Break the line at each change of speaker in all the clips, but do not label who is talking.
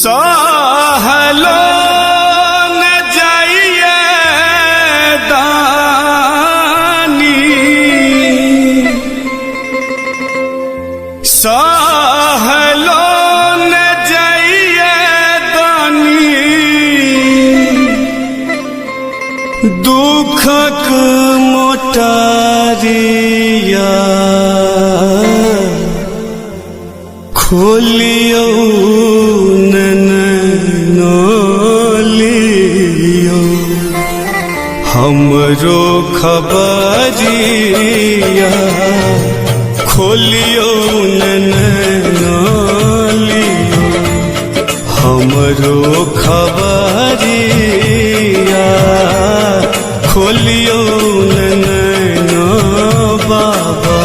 सहलो न जाइए दानी, सहलो न जाइए दानी, दुखक मोटारिया खोलियो नलियो हमरो खबरिया, खोलियो नलियो हमरो खबरिया, खोलियो नैनो बाबा।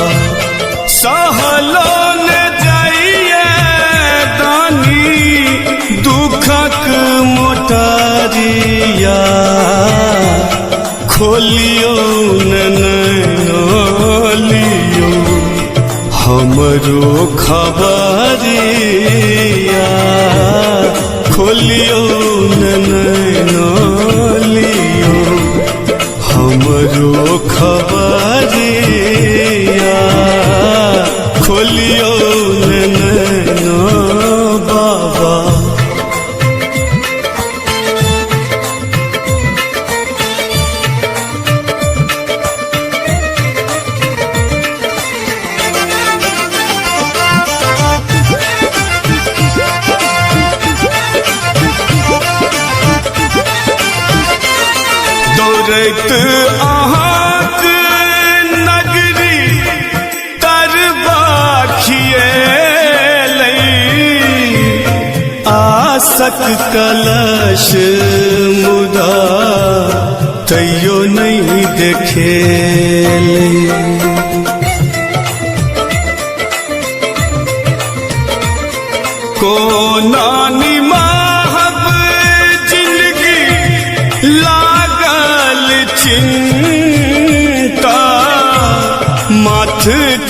सहलो मोटारिया खोलियो नलियो हमरो खबरिया, खोलियो नलियो हमरो खबरिया, खोलियो नैनो बाबा। दौड़त अहाँक नगरी तरबाखिए आसक कलश मुदा तैयो नहीं देखे को नानी माहब जिंदगी लागल चिंता, माथ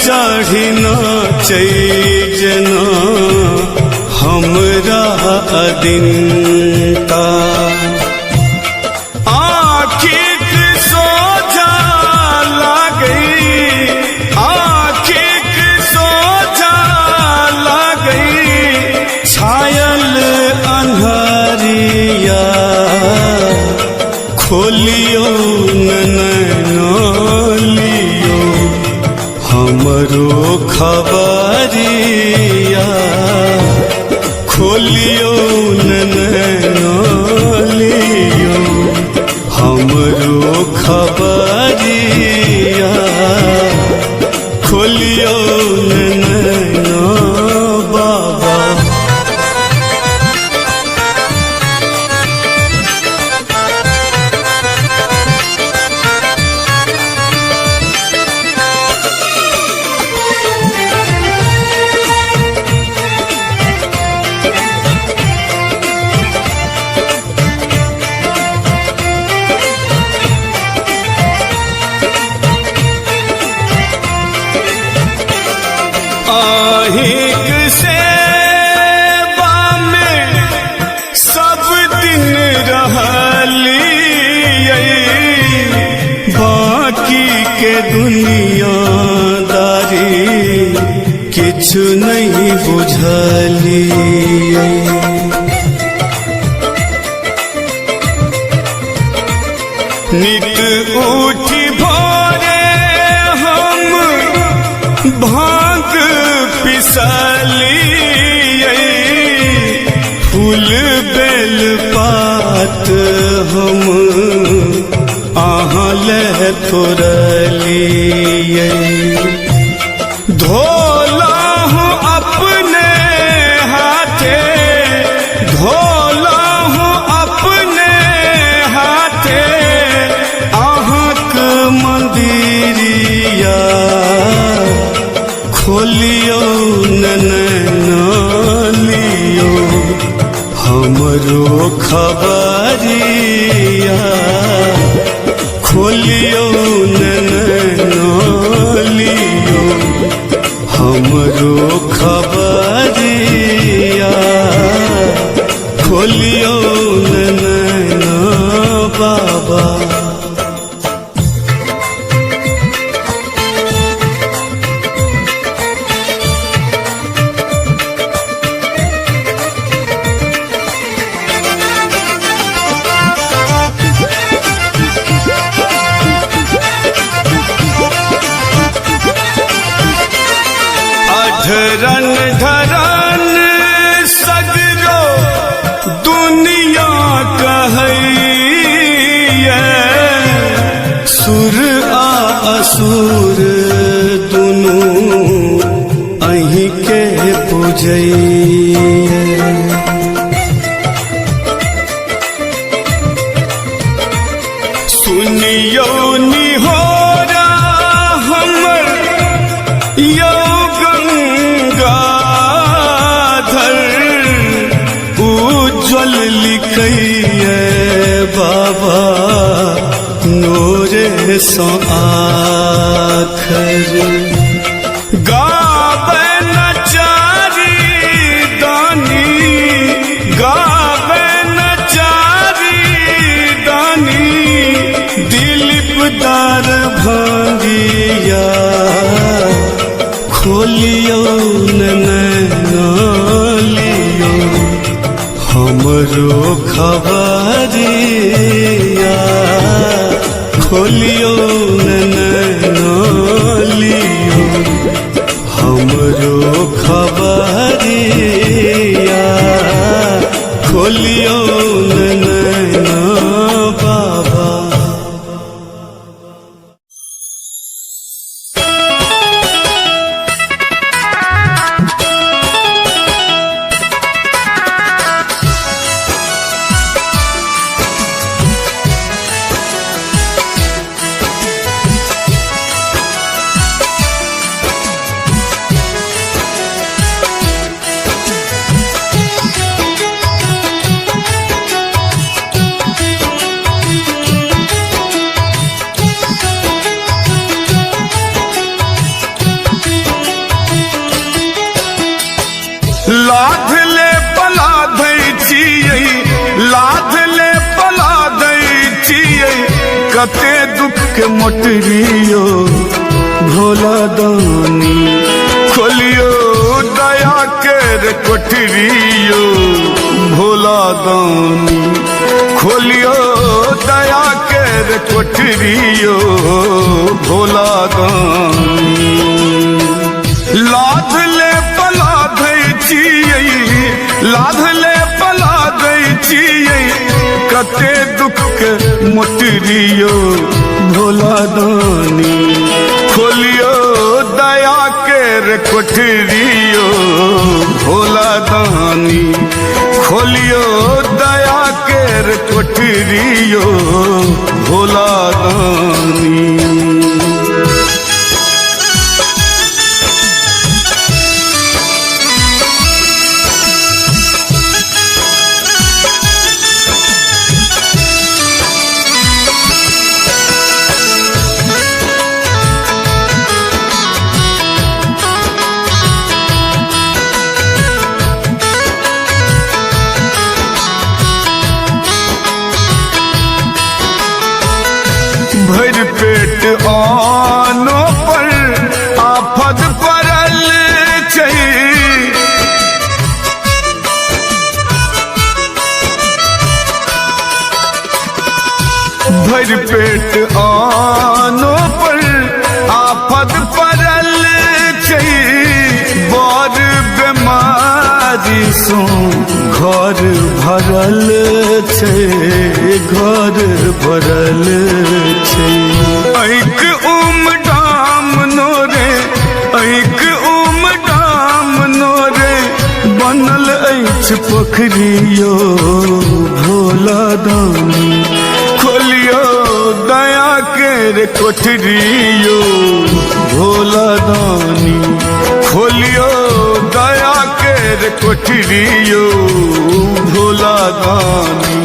चढ़ी नाचैजना हमरा अदिनता। आँखिक सोझा लागई, आँखिक सोझा लागई छायल अन्हरिया, खोलियो नलियो हमरो खबरिया, खोलियो नलियो हमरो खबरिया, खोलियो नैनो बाबा। आहिक सेवा में सब दिन रहलियै, बाकी के दुनियादारी किछु नहीं बुझलियै। नित उठी भोरे हम भांग पिसलियै, फूल बेल पात हम अहाँ ले तोड़लियै। धोलहुँ अपने हाथे, धोलहुँ अपने हाथे अहाँक मंदिरिया, खोलियो नलियो हमरो खबरिया, खोलियो नलियो हमरो खबरिया, अधरन धरन सगरो दुनिया कहैया, सुर आ असुर दुनू अहीं के पूजैया। सुनियो निहोरा हमर यौ गंगाधर, उज्ज्वल लिखैये बाबा नोरे सो आखर। गावे नचारी दानी, गावे नचारी दानी, दिलीप दार भांगिया, खोलियो नैनालियो हमरो खबरिया, खोलियो नैनालियो हमरो खबरिया, खोलियो नैना बाबा। लाध ले पला दै छियै, लाध ले पला दै छियै, कते दुख के मोटरियो भोला दानी, खोलियो दया के रे कोठरियो भोला दानी, खोलियो दया के रे कोठरियो भोला दानी। लाध ले पला दै छियै, लाध ले पला दै छियै, कते दुख के मोटरियो भोला दानी, खोलियो दया के रे कोठरियो भोला दानी, खोलियो दया के रे कोठरियो भोला दानी। भर पेट आनो पर आफत पड़ल छै, भर पेट आनो पर आफत पड़ल छै, बड़ बीमारी सो घर भरल छै, घर भरल छै। ऐक उमडाम नोरे, ऐक उमडाम नोरे, बनल अछि पोखरियो भोला दानी, खोलियो दया के रे कोठरियो भोला दानी, खोलियो दया के रे कोठरियो भोला दानी।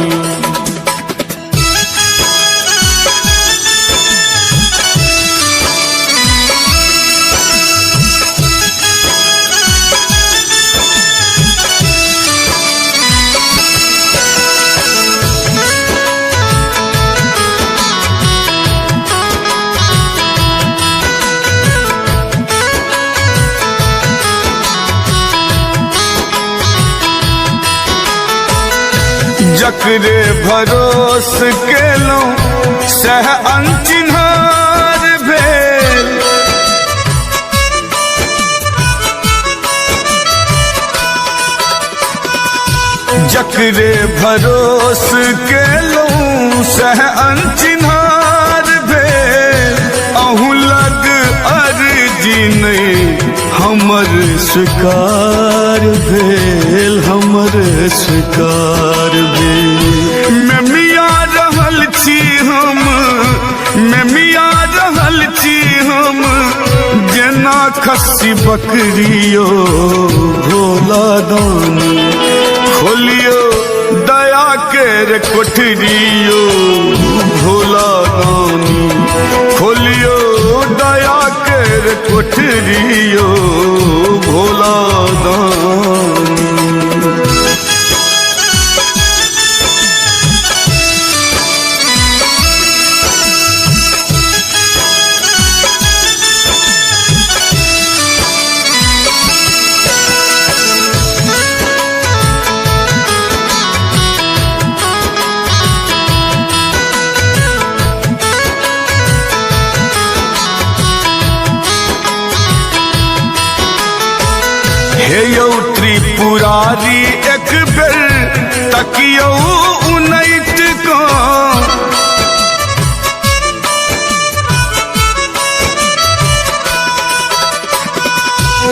जकरे भरोस केलहुँ सह अनचिन्हार भेल, जकरे भरोस के लो सह अनचिन्हार भेल अहू लग अर्जी नहीं हमर स्वीकार भेल हमर स्वीकार भेल मैं मिया रहल छी हम मैं मिया रहल छी हम जेना खस्सी बकरियो भोला दानी खोलियो दया के रे कोठरियो भोला दानी खोलियो दया के रे कोठरियो भोला दानी हे यौ त्रिपुरारी एक बेर तकियो उनैत को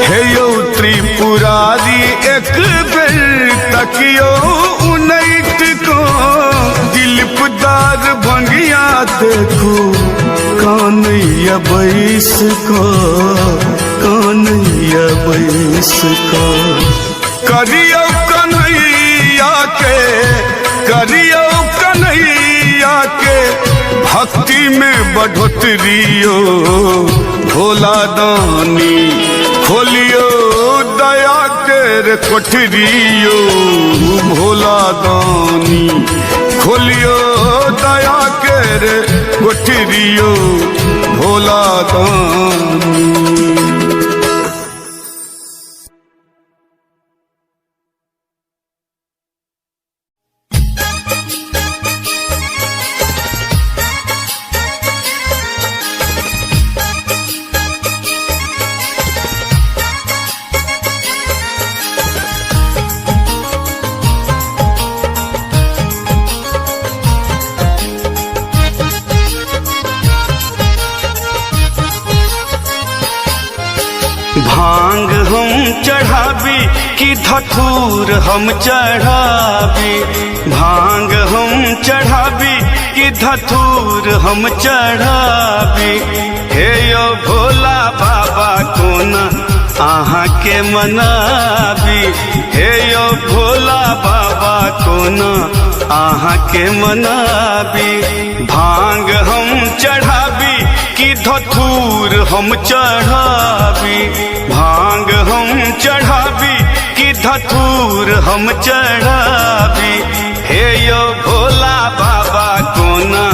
हे यौ त्रिपुरारी एक बेर तकियो उनैत को दिलपदार भंगिया देखो कानैया बैस को कानैया बैस को करियो कन्हैया के करियो कन्हैया के भक्ति में बढ़ोतरियो भोला दानी खोलियो दया के रे कोठरियो भोला दानी खोलियो दया के रे कोठरियो भोला दानी भांग हम चढ़ाबी कि धतूर हम चढ़ाबी भांग हम चढ़ाबी कि धतूर हम चढ़ाबी हे यो भोला बाबा कोना आहा के मनाबी हे यो भोला बाबा कोना आहा के मनाबी भांग हम चढ़ाबी कि धतूर हम चढ़ाबी भांग हम चढ़ाबी कि धतूर हम चढ़ाबी हे यो भोला बाबा कोना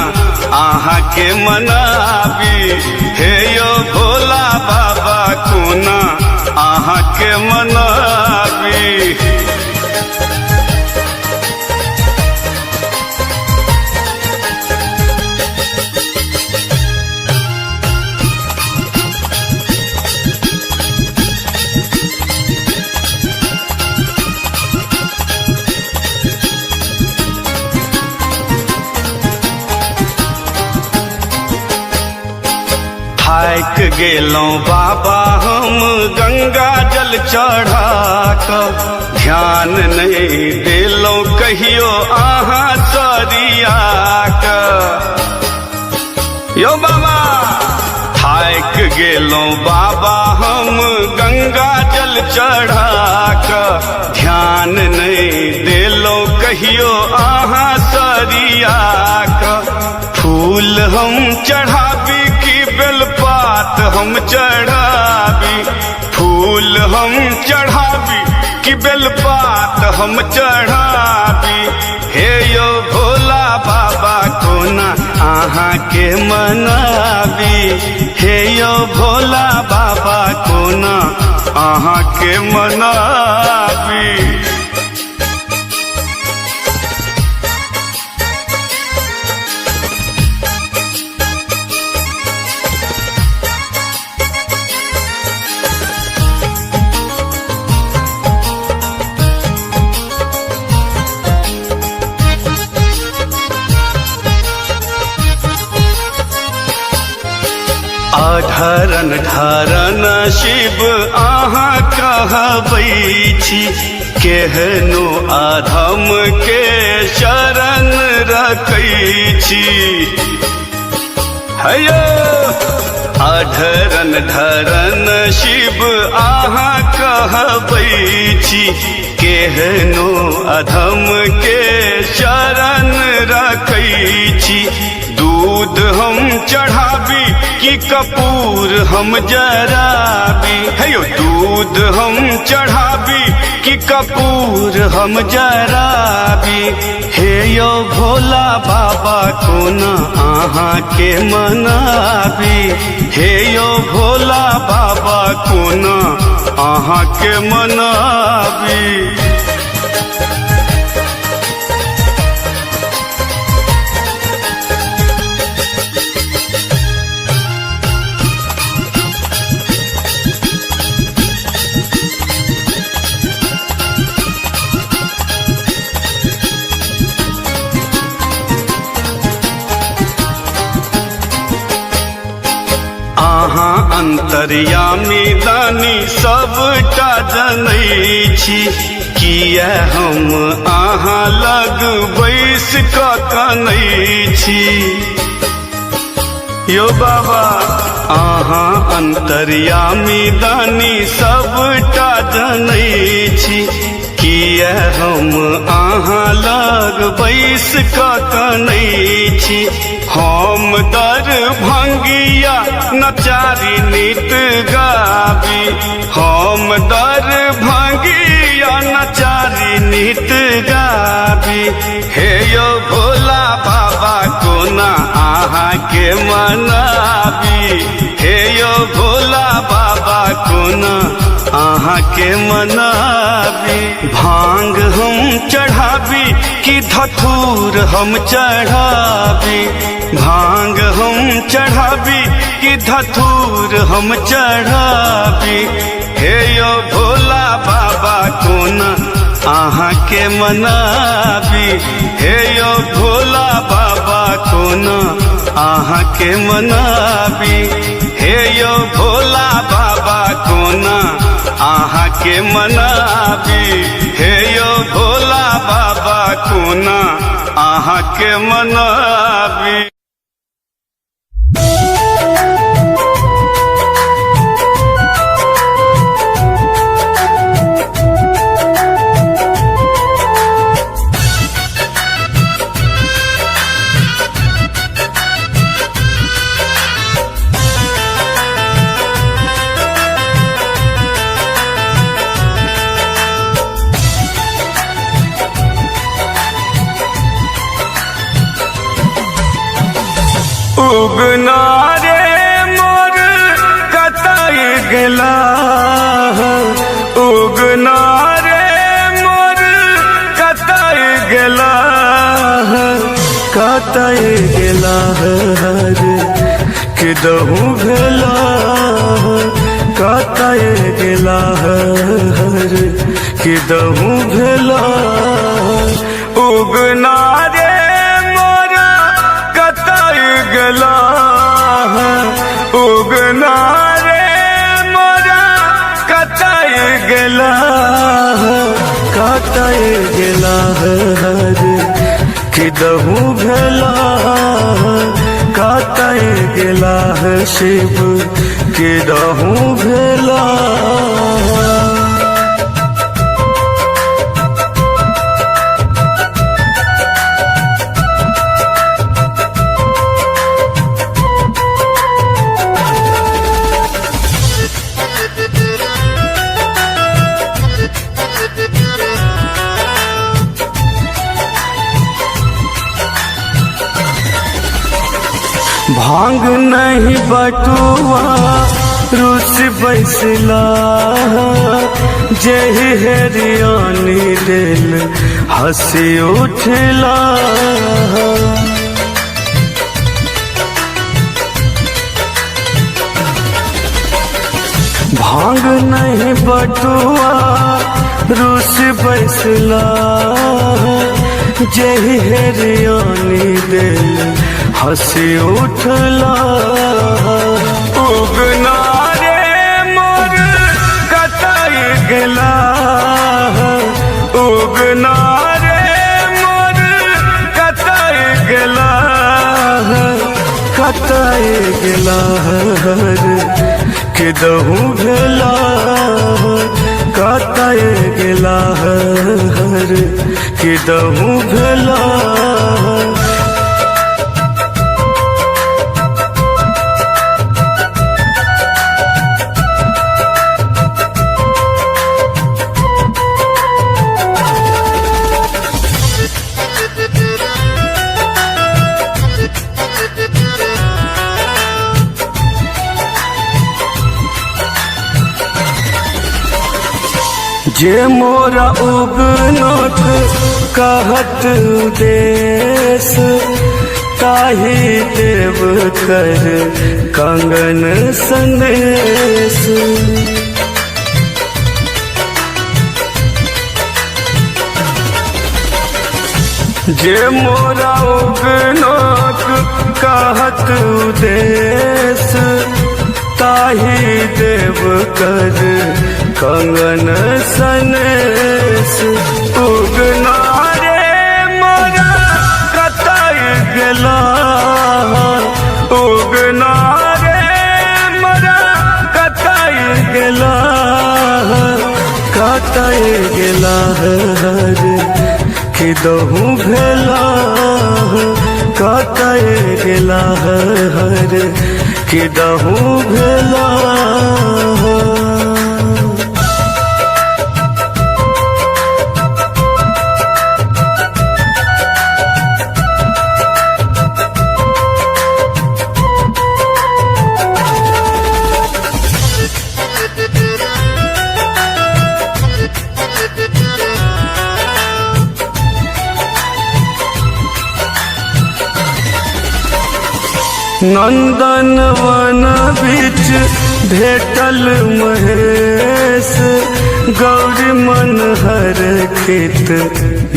आहा के मनाबी हे यो भोला बाबा कोना आहा के मनाबी थाक गेलों बाबा हम गंगा जल चढ़ा कर ध्यान नहीं देलों कहियो आहा सरिया यो बाबा थाक गेलों बाबा हम गंगा जल चढ़ा कर ध्यान नहीं देलों कहियो आहा सरिया फूल हम चढ़ाबी की बेलपात हम चढ़ाबी फूल हम चढ़ाबी कि बेलपात हम चढ़ाबी हे यो भोला बाबा कोना आहा के मनाबी हे यो भोला बाबा कोना आहा के मनाबी अधरन ढारन शिव अहाँ कहबै छी, केहनो अधम के शरण रखै छी। हयो अधरन ढरन शिव अहाँ कहबै छी, केहनो अधम के शरण रखै छी। दूध हम चढ़ाबी कि कपूर हम जराबी, हेयो दूध हम चढ़ाबी कि कपूर हम जराबी। हे यो भोला बाबा कोना अहाँ के मनाबी, हे यो भोला बाबा कोना अहाँ के मनाबी। अहाँ अंतर्यामी दानी सबटा जनै छी, किया हम अहाँ लग बैस कऽ कनै छी। यो बाबा अहाँ अंतर्यामी दानी सबटा जनै छी, किया हम अहाँ लग बैस कऽ कनै छी। हम दरभंगिया नचारी नित गाबी, हम दरभंगिया नचारी नित गाबी। हे यो भोला बाबा कोना अहाँ के मनाबी, हे यो भोला बाबा कोना अहाँ के मनाबी। भांग हम चढ़ाबी कि धतूर हम चढ़ाबी, भांग हम चढ़ाबी कि धतूर हम चढ़ाबी। हे यो भोला बाबा कोना अहाँ के मनाबी, हे यो भोला बाबा कोना अहाँ के मनाबी। हे यो भोला बाबा कोना अहाँ के मनाबी, हे यो भोला बाबा कोना अहाँ के मनाबी। उगना रे मोर कतई गेला, उगना रे मोर कतई गेला, कतई गेला रे किदहु भेला, कतई गेला रे किदहु भेला। उगना रे गेला, उगना रे मोरा कतई गेला, कतई गेला रे किदहु भेला, कतई गेला शिव किदहु भेला। भांग नहीं बटुआ रूस बैसला, जही हेरियानी दिल हंसी उठला। भांग नहीं बटुआ रूस बैसला, जही हेरियानी दिल हंसी उठला। उगना रे मोर कटाई गेला उगना रे मोर कटाई गेला कटाई गेला किदहू भेला कटाई गेला किदहू भेला जे मोरा उगनोक कहत देश ताही देव कर कंगन संदेश जे मोरा उगनोक कहत देश ताही देव कर कंगन सनेस उगना रे मोरा कटाई गेला उगना रे मोरा कटाई गेला कटाई गेला किदहू भेला कटाई गेला किदहू भेला नंदन वन बीच भेटल महेश गौरी मन हर खेत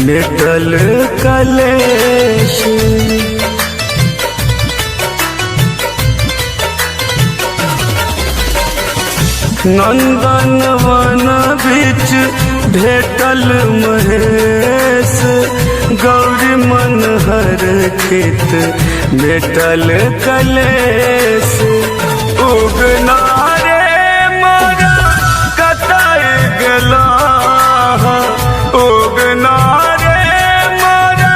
भेटल कलेश नंदन वन बीच भेटल महेश गौरी मन हर खेत भेटल कलेश उगना रे मोरा कटाई गेला उगना रे मोरा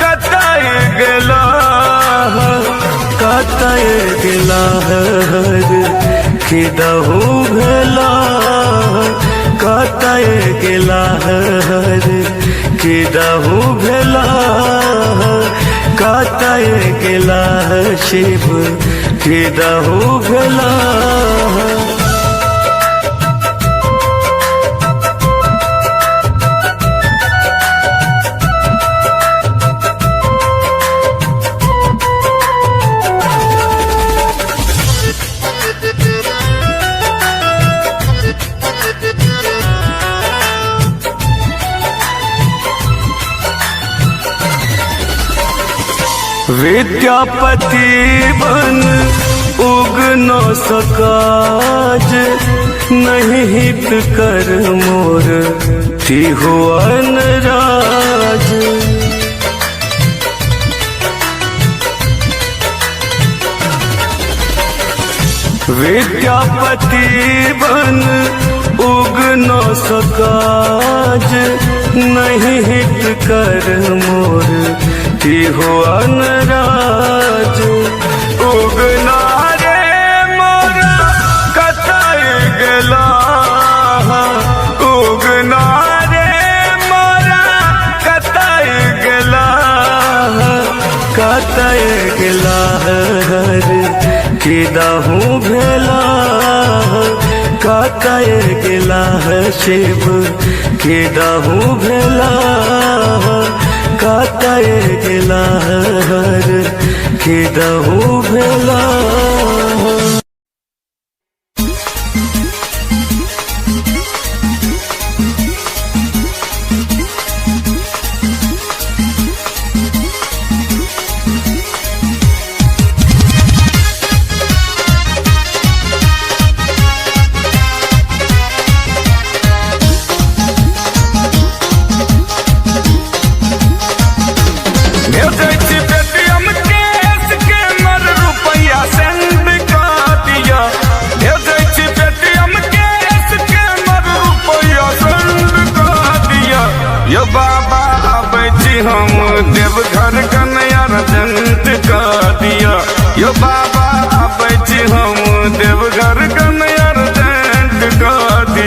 कटाई गेला कटाई गेला किदहू भेला कटाई गेला किदहू भेला कटाई गेला शिव किदहू भेला विद्यापति बन उग न सकाज नहीं हित कर मोर तिहुअन राज विद्यापति बन उग न सकाज नहीं हित कर मोर तिहुअन राज उगना रे मोरा कटाई गेला उगना रे मोरा कटाई गेला कटाई गेला किदहू भेला कटाई गेला शिव किदहू भेला कटाई गेला किदहू भेला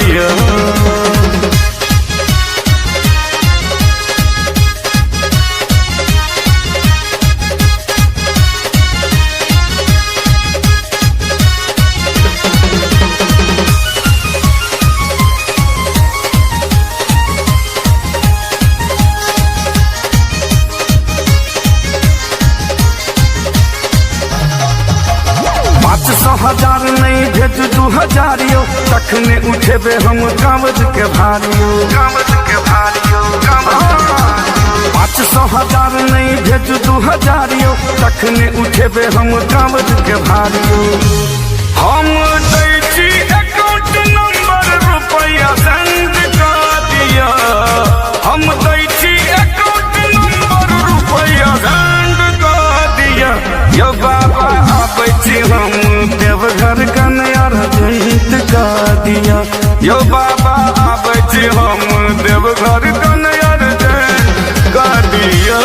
दिया। हजार नहीं भेज 2000 यो, तखने उठेबे हम कागज के भारियो, कागज के भारियो, 500,000 नहीं भेज 2000 यो, तखने उठेबे हम कागज के भारियो। हम दै छी अकाउंट नंबर रुपया सेंड कर दिया, हम दै छी अकाउंट नंबर रुपया सेंड कर दिया। यो बाबा आबै छी हम देवघर कन्या रहित का दिया, यो बाबा आबै छी हम देवघर कन्या रहित का दिया।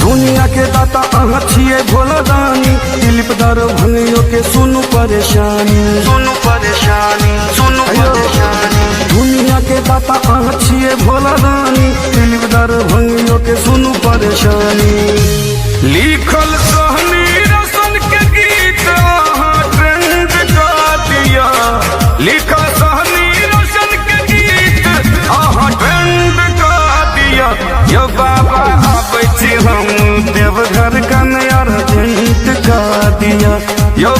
दुनिया के दाता अहाँ छिए भोला दानी, दिलीप दरभंगियों के सुनू परेशानी, सुनू परेशानी, सुनू परेशानी। दुनिया के दाता अहाँ छिए भोला दानी, दिलीप दरभंगियों के सुनू परेशानी। लिखल सहनी रसन के गीत अहाँ ट्रेंड कर दिया, लिखल सहनी रसन के गीत अहाँ ट्रेंड कर दिया। यो बाबा आबै छी हम देवघर कन्या रहित का दिया, यो